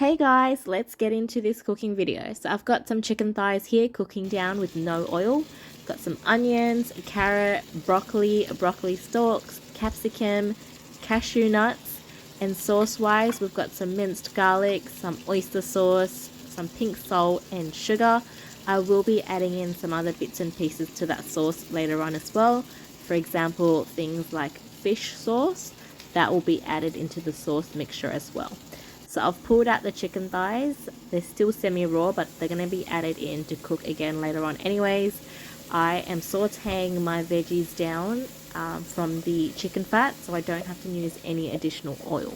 Hey guys, let's get into this cooking video. So I've got some chicken thighs here cooking down with no oil. Got some onions, carrot, broccoli stalks, capsicum, cashew nuts, and sauce-wise we've got some minced garlic, some oyster sauce, some pink salt and sugar. I will be adding in some other bits and pieces to that sauce later on as well. For example, things like fish sauce that will be added into the sauce mixture as well. So I've pulled out the chicken thighs. They're still semi-raw, but they're going to be added in to cook again later on anyways. I am sauteing my veggies down from the chicken fat, so I don't have to use any additional oil.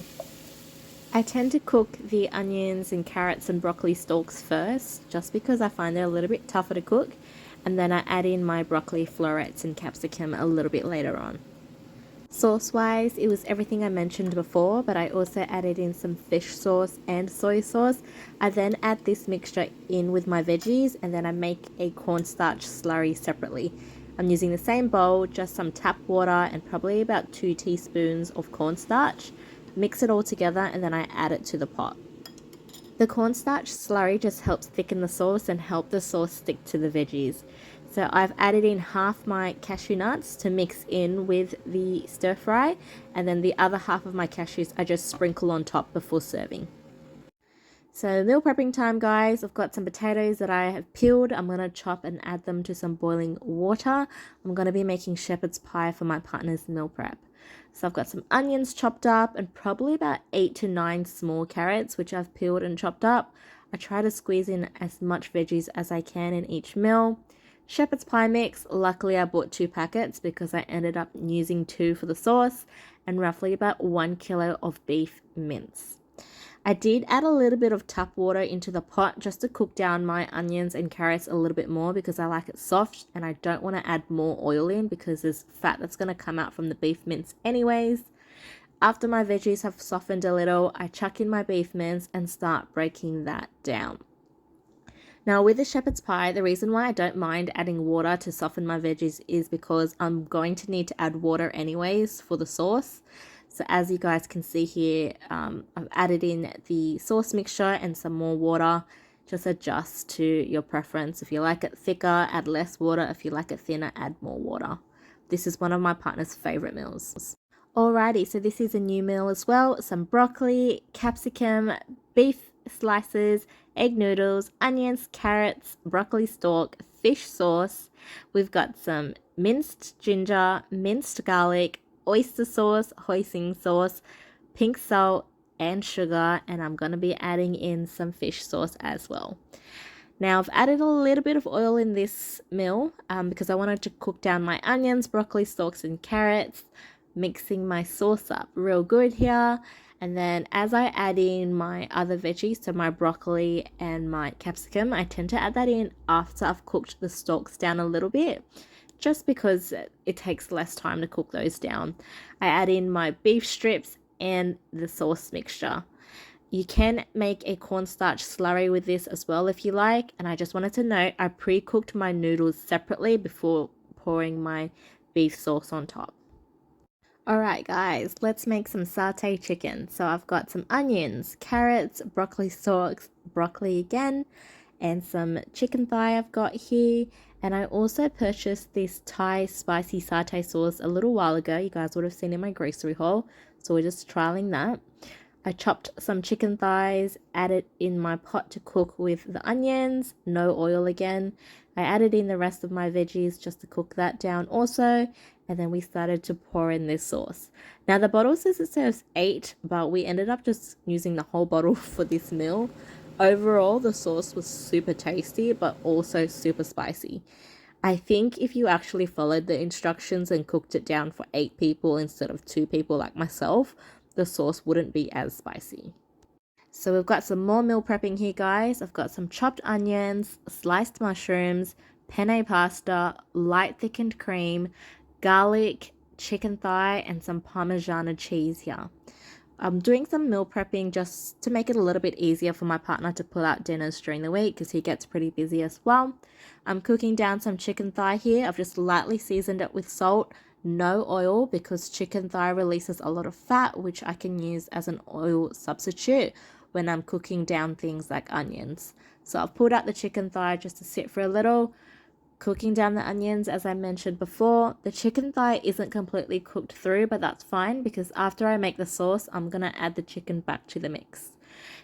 I tend to cook the onions and carrots and broccoli stalks first, just because I find they're a little bit tougher to cook, and then I add in my broccoli florets and capsicum a little bit later on. Sauce-wise, it was everything I mentioned before, but I also added in some fish sauce and soy sauce. I then add this mixture in with my veggies, and then I make a cornstarch slurry separately. I'm using the same bowl, just some tap water and probably about 2 teaspoons of cornstarch. Mix it all together and then I add it to the pot. The cornstarch slurry just helps thicken the sauce and help the sauce stick to the veggies. So I've added in half my cashew nuts to mix in with the stir fry, and then the other half of my cashews I just sprinkle on top before serving. So meal prepping time, guys. I've got some potatoes that I have peeled. I'm going to chop and add them to some boiling water. I'm going to be making shepherd's pie for my partner's meal prep. So I've got some onions chopped up and probably about 8 to 9 small carrots, which I've peeled and chopped up. I try to squeeze in as much veggies as I can in each meal. Shepherd's pie mix, luckily I bought 2 packets because I ended up using 2 for the sauce, and roughly about 1 kilo of beef mince. I did add a little bit of tap water into the pot just to cook down my onions and carrots a little bit more because I like it soft and I don't want to add more oil in because there's fat that's going to come out from the beef mince anyways. After my veggies have softened a little, I chuck in my beef mince and start breaking that down. Now with the shepherd's pie, the reason why I don't mind adding water to soften my veggies is because I'm going to need to add water anyways for the sauce. So as you guys can see here, I've added in the sauce mixture and some more water. Just adjust to your preference. If you like it thicker, add less water. If you like it thinner, add more water. This is one of my partner's favorite meals. Alrighty, so this is a new meal as well. Some broccoli, capsicum, beef slices, egg noodles, onions, carrots, broccoli stalk, fish sauce. We've got some minced ginger, minced garlic, oyster sauce, hoisin sauce, pink salt, and sugar. And I'm going to be adding in some fish sauce as well. Now I've added a little bit of oil in this meal because I wanted to cook down my onions, broccoli stalks, and carrots, mixing my sauce up real good here. And then as I add in my other veggies, so my broccoli and my capsicum, I tend to add that in after I've cooked the stalks down a little bit, just because it takes less time to cook those down. I add in my beef strips and the sauce mixture. You can make a cornstarch slurry with this as well if you like. And I just wanted to note, I pre-cooked my noodles separately before pouring my beef sauce on top. Alright guys, let's make some satay chicken. So I've got some onions, carrots, broccoli stalks, broccoli again, and some chicken thigh I've got here. And I also purchased this Thai spicy satay sauce a little while ago. You guys would have seen in my grocery haul. So we're just trialing that. I chopped some chicken thighs, added in my pot to cook with the onions, no oil again. I added in the rest of my veggies just to cook that down also, and then we started to pour in this sauce. Now the bottle says it serves 8, but we ended up just using the whole bottle for this meal. Overall, the sauce was super tasty, but also super spicy. I think if you actually followed the instructions and cooked it down for 8 people instead of 2 people like myself, the sauce wouldn't be as spicy. So we've got some more meal prepping here, guys. I've got some chopped onions, sliced mushrooms, penne pasta, light thickened cream, garlic, chicken thigh, and some Parmigiana cheese here. I'm doing some meal prepping just to make it a little bit easier for my partner to pull out dinners during the week because he gets pretty busy as well. I'm cooking down some chicken thigh here. I've just lightly seasoned it with salt, no oil, because chicken thigh releases a lot of fat, which I can use as an oil substitute when I'm cooking down things like onions. So I've pulled out the chicken thigh just to sit for a little, cooking down the onions. As I mentioned before, the chicken thigh isn't completely cooked through, but that's fine because after I make the sauce, I'm going to add the chicken back to the mix.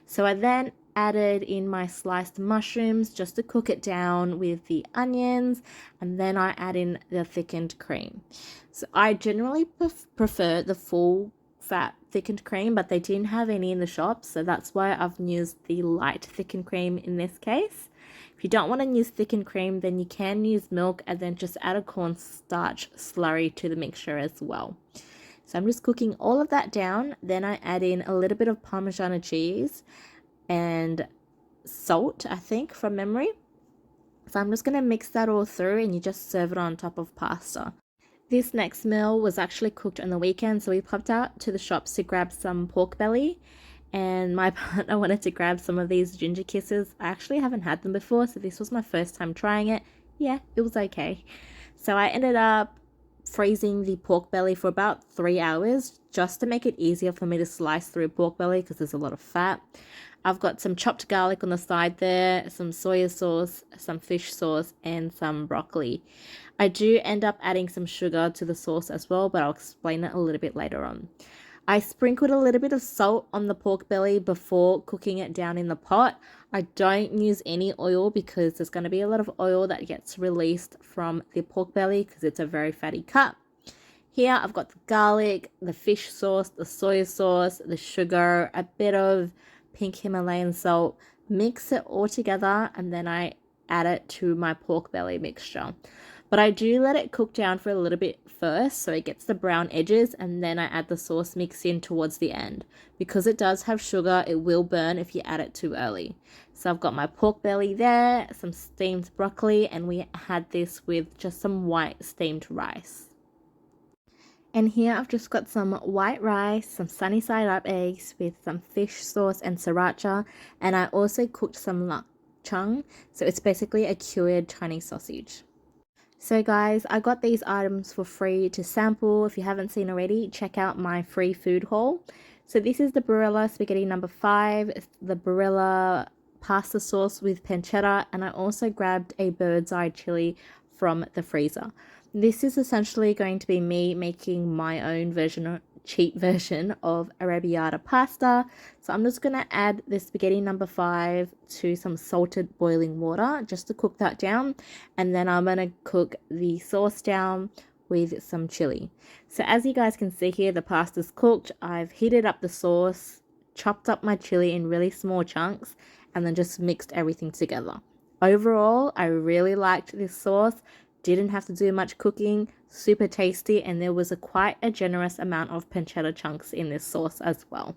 So I then added in my sliced mushrooms just to cook it down with the onions, and then I add in the thickened cream. So I generally prefer the full fat thickened cream, but they didn't have any in the shop, so that's why I've used the light thickened cream in this case. If you don't want to use thickened cream, then you can use milk and then just add a cornstarch slurry to the mixture as well. So I'm just cooking all of that down. Then I add in a little bit of Parmesan cheese and salt, I think, from memory. So I'm just going to mix that all through, and you just serve it on top of pasta. This next meal was actually cooked on the weekend, so we popped out to the shops to grab some pork belly, and my partner wanted to grab some of these ginger kisses. I actually haven't had them before, so this was my first time trying it. Yeah, it was okay. So I ended up freezing the pork belly for about 3 hours just to make it easier for me to slice through pork belly because there's a lot of fat. I've got some chopped garlic on the side there, some soy sauce, some fish sauce, and some broccoli. I do end up adding some sugar to the sauce as well, but I'll explain it a little bit later on. I sprinkled a little bit of salt on the pork belly before cooking it down in the pot. I don't use any oil because there's going to be a lot of oil that gets released from the pork belly because it's a very fatty cut. Here I've got the garlic, the fish sauce, the soy sauce, the sugar, a bit of pink Himalayan salt, mix it all together, and then I add it to my pork belly mixture. But I do let it cook down for a little bit first so it gets the brown edges, and then I add the sauce mix in towards the end. Because it does have sugar, it will burn if you add it too early. So I've got my pork belly there, some steamed broccoli, and we had this with just some white steamed rice. And here I've just got some white rice, some sunny side up eggs with some fish sauce and sriracha, and I also cooked some lak chung, so it's basically a cured Chinese sausage. So guys, I got these items for free to sample. If you haven't seen already, check out my free food haul. So this is the Barilla spaghetti number 5, the Barilla pasta sauce with pancetta, and I also grabbed a bird's eye chili from the freezer. This is essentially going to be me making my own cheap version of arrabbiata pasta. So I'm just going to add the spaghetti number 5 to some salted boiling water just to cook that down. And then I'm going to cook the sauce down with some chili. So as you guys can see here, the pasta's cooked. I've heated up the sauce, chopped up my chili in really small chunks, and then just mixed everything together. Overall, I really liked this sauce. Didn't have to do much cooking, super tasty, and there was quite a generous amount of pancetta chunks in this sauce as well.